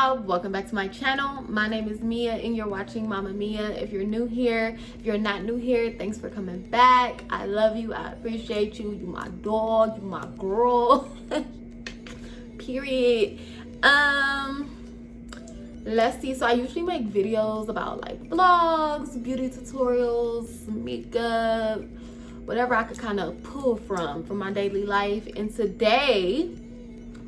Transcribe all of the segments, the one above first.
y'all, welcome back to my channel. My name is Meah and you're watching Mama Meah. If you're new here, if you're not new here, thanks for coming back. I love you, I appreciate you. You my dog, you my girl. Period. Let's see. So I usually make videos about like vlogs, beauty tutorials, makeup, whatever I could kind of pull from my daily life. And today,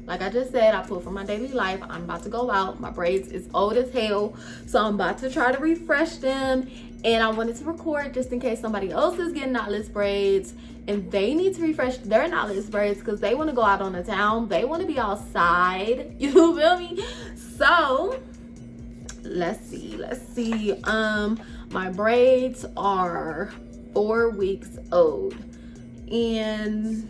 like I just said, I pull from my daily life. I'm about to go out. My braids is old as hell, so I'm about to try to refresh them. And I wanted to record just in case somebody else is getting knotless braids and they need to refresh their knotless braids because they want to go out on the town. They want to be outside. You feel me? So let's see. My braids are 4 weeks old, and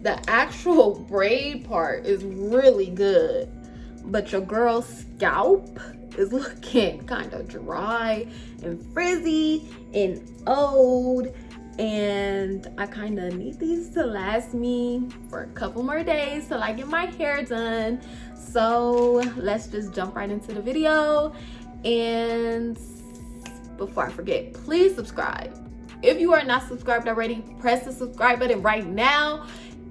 the actual braid part is really good, but your girl's scalp is looking kind of dry and frizzy and old, and I kind of need these to last me for a couple more days till I get my hair done. So let's just jump right into the video. And before I forget, please subscribe. If you are not subscribed already, press the subscribe button right now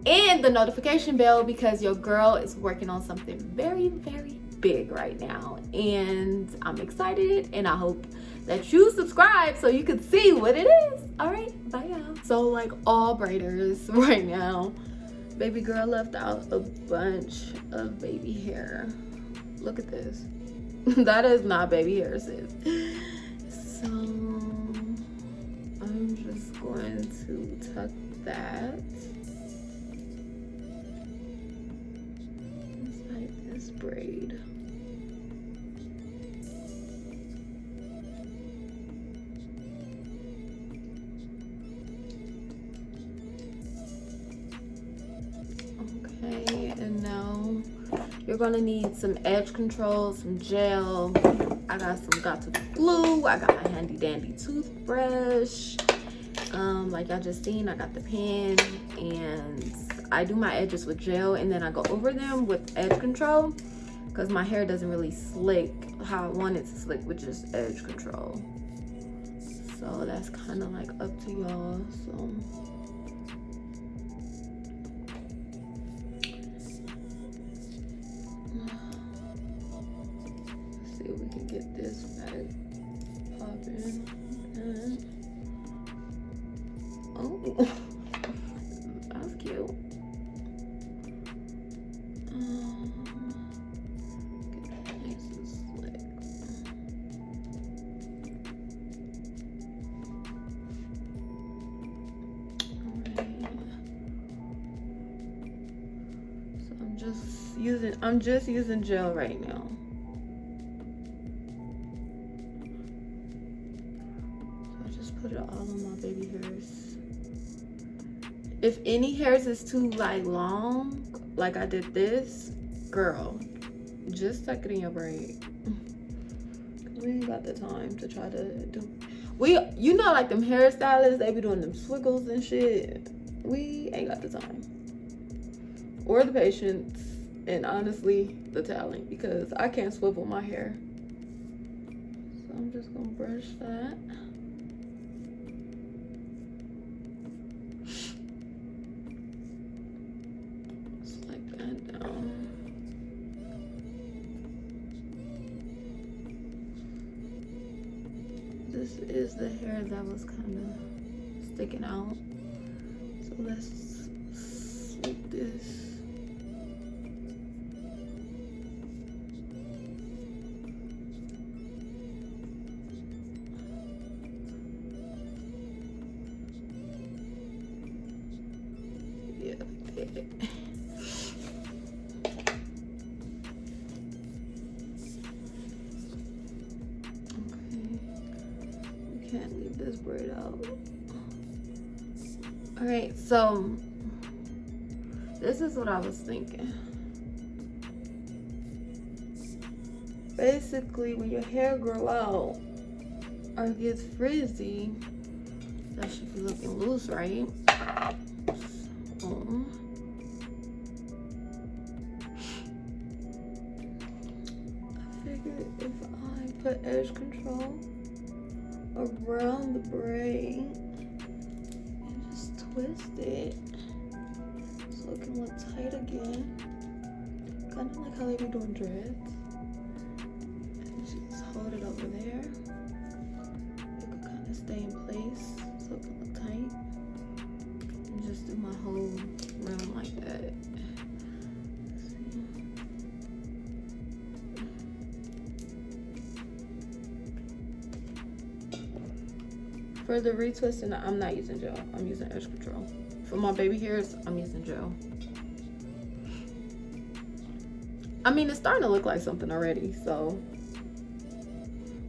and the notification bell, because your girl is working on something very, very big right now, and I'm excited, and I hope that you subscribe so you can see what it is. All right, bye y'all. So like all braiders right now, baby girl left out a bunch of baby hair. Look at this. That is not baby hair, sis. So I'm just going to tuck that inside this braid. Okay, and now you're gonna need some edge control, some gel. I got some got to glue. I got my handy dandy toothbrush. Like y'all just seen, I got the pen, and I do my edges with gel, and then I go over them with edge control because my hair doesn't really slick how I want it to slick with just edge control. So that's kind of like up to y'all. So let's see if we can get this back popping. Oh, that's cute. Get that nice and slick. Alright. So I'm just using gel right now. So I just put it all on my baby hairs. If any hairs is too like long, like I did this, girl, just tuck it in your braid. We ain't got the time to try to do. You know, like them hairstylists, they be doing them swiggles and shit. We ain't got the time or the patience, and honestly, the talent, because I can't swivel my hair. So I'm just gonna brush that. This is the hair that was kind of sticking out. So let's sweep this. Yeah, okay. Can't leave this braid out. All right, so this is what I was thinking. Basically, when your hair grow out or gets frizzy, that should be looking loose, right? So put edge control around the braid and just twist it so it can look tight again. Kind of like how they be doing dreads. And just hold it over there. It can kind of stay in place so it can look tight. And just do my whole rim like that. For the retwisting, I'm not using gel. I'm using edge control. For my baby hairs, I'm using gel. I mean, it's starting to look like something already, so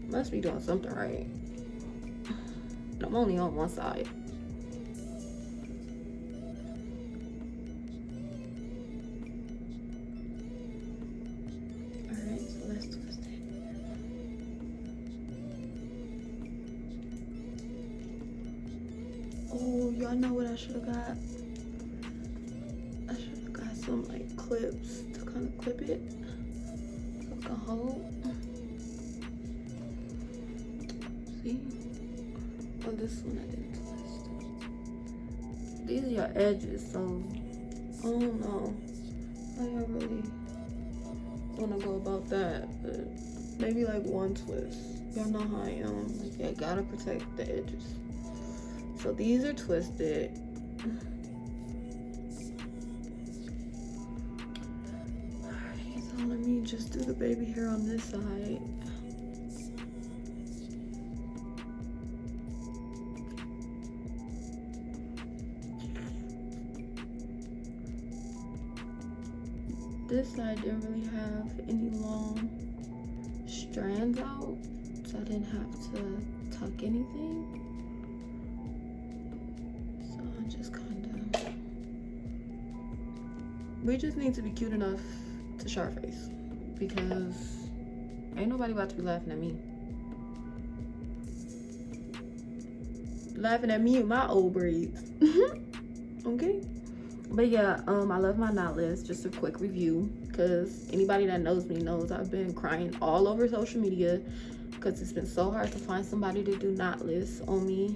must be doing something right. I'm only on one side. All right, so let's twist it. Oh, y'all know what I should have got? I should have got some like clips to kind of clip it so it can hold. See? Oh, this one I didn't twist. These are your edges, so I don't know how y'all really want to go about that, but maybe like one twist. Y'all know how I am. Like, yeah, gotta protect the edges. So these are twisted. Alright, so let me just do the baby hair on this side. This side didn't really have any long strands out, so I didn't have to tuck anything. Just kind of, we just need to be cute enough to show our face, because ain't nobody about to be laughing at me. Laughing at me and my old braids. Okay, but yeah, I love my knotless. Just a quick review, because anybody that knows me knows I've been crying all over social media because it's been so hard to find somebody to do knotless on me.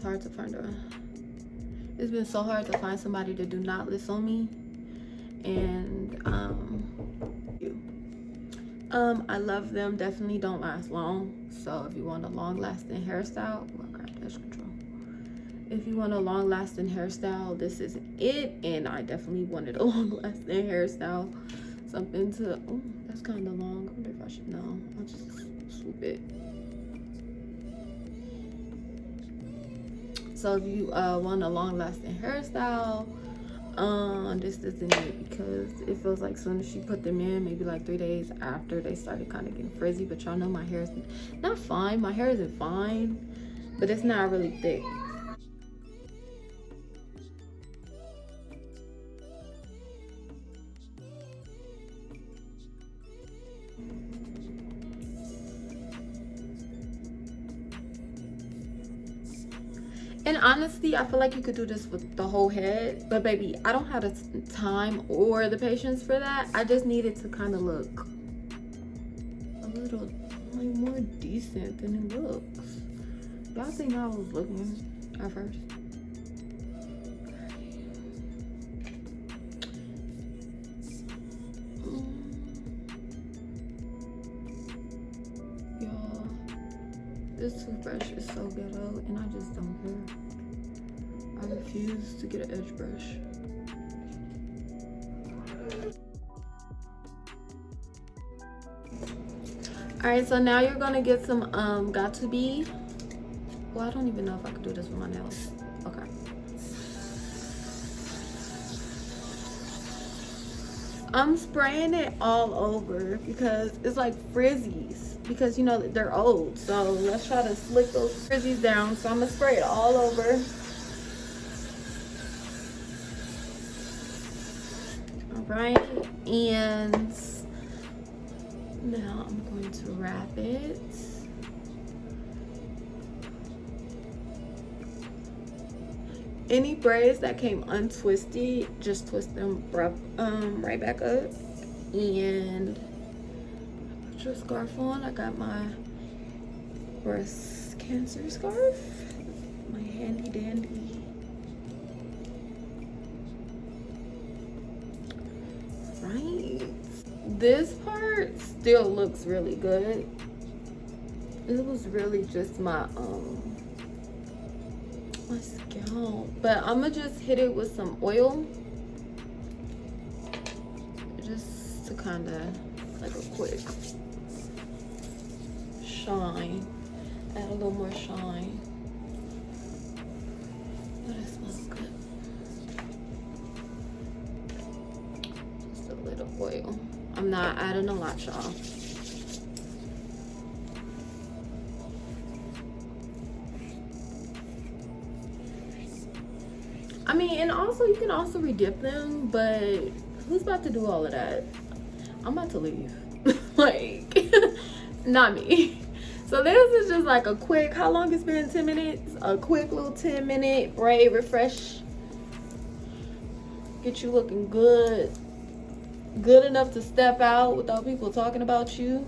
Hard to find it's been so hard to find somebody to do knotless on me, and I love them. Definitely don't last long, so if you want a long-lasting hairstyle, well, grab edge control. If you want a long-lasting hairstyle, this is it. And I definitely wanted a long-lasting hairstyle, something to, oh, that's kind of long. I wonder if I should know. I'll just swoop it. So if you want a long-lasting hairstyle, this isn't it, because it feels like as soon as she put them in, maybe like 3 days after, they started kind of getting frizzy. But y'all know my hair is not fine. My hair isn't fine, but it's not really thick. And honestly, I feel like you could do this with the whole head, but baby, I don't have the time or the patience for that. I just need it to kind of look a little like more decent than it looks. Y'all seen how I was looking at first? Y'all, this toothbrush is so ghetto, and I just don't care. I refuse to get an edge brush. All right, so now you're gonna get some got to be. Well, I don't even know if I could do this with my nails. Okay. I'm spraying it all over because it's like frizzies, because you know they're old. So let's try to slick those frizzies down. So I'm gonna spray it all over. All right, and now I'm going to wrap it. Any braids that came untwisted, just twist them right back up. And natural scarf on. I got my breast cancer scarf, my handy dandy. Right, this part still looks really good. It was really just my my scalp, but I'm gonna just hit it with some oil just to kind of like a quick shine, add a little more shine. But it smells good. Just a little oil. I'm not adding a lot, y'all. I mean, and also you can also redip them, but who's about to do all of that? I'm about to leave. Like, not me. So this is just like a quick, how long it's been? 10 minutes? A quick little 10-minute braid refresh. Get you looking good. Good enough to step out without people talking about you.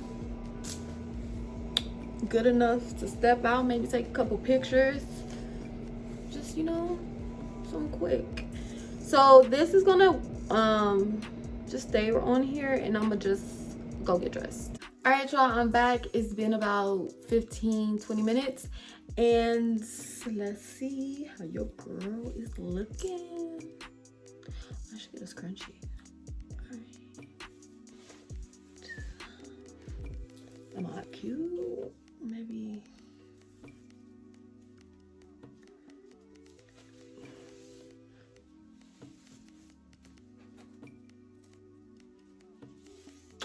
Good enough to step out, maybe take a couple pictures. Just, you know, some quick. So this is gonna just stay on here, and I'm gonna just go get dressed. All right, y'all, I'm back. It's been about 15-20 minutes, and let's see how your girl is looking. I should get a scrunchie. All right. Am I cute? Maybe.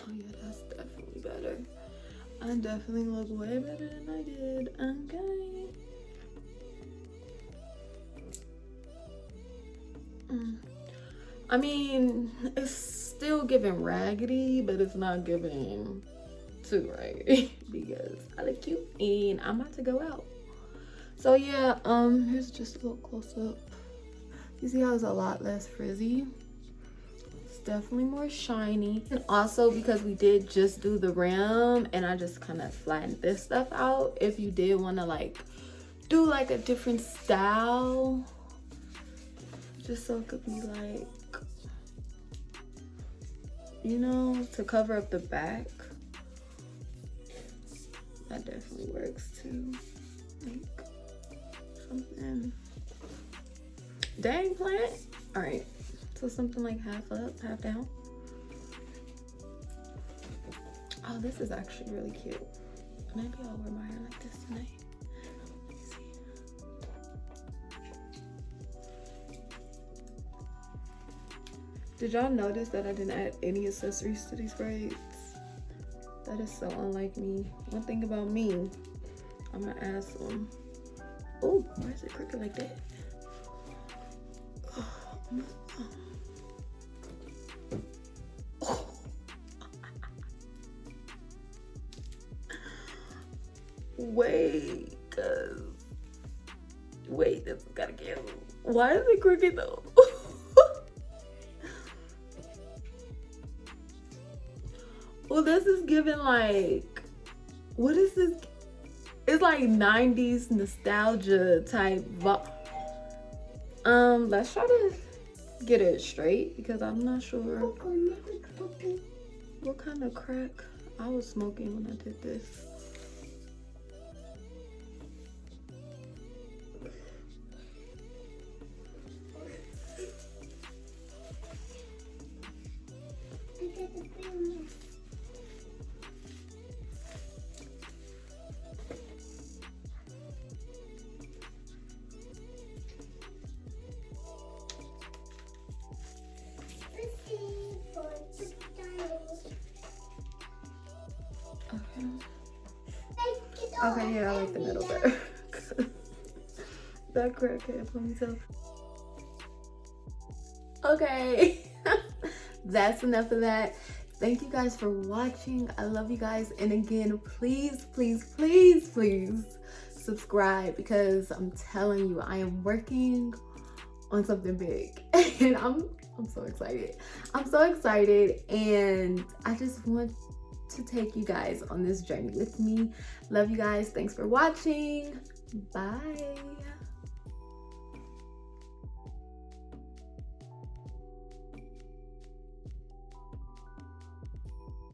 Oh yeah, that's definitely better. I definitely look way better than I did. Okay. I mean, it's still giving raggedy, but it's not giving too raggedy because I look cute and I'm about to go out. So yeah, here's just a little close up. You see how it's a lot less frizzy? Definitely more shiny. And also because we did just do the rim and I just kind of flattened this stuff out, if you did want to like do like a different style, just so it could be like, you know, to cover up the back, that definitely works too. Like something, dang plant. All right, so something like half up, half down. Oh, this is actually really cute. Maybe I'll wear my hair like this tonight. Let me see. Did y'all notice that I didn't add any accessories to these braids? That is so unlike me. One thing about me, I'm gonna add some. Oh, why is it crooked like that? Wait, cause wait, this is gotta get. Why is it crooked though? Well, this is giving like, what is this? It's like 90s nostalgia type vibe. Let's try to get it straight because I'm not sure what kind of crack I was smoking when I did this. Okay, yeah, I like the middle better. That crackhead ponytail. Okay, that's enough of that. Thank you guys for watching. I love you guys. And again, please, please, please, please subscribe because I'm telling you, I am working on something big. And I'm so excited. I'm so excited, and I just want to take you guys on this journey with me. Love you guys. Thanks for watching. Bye.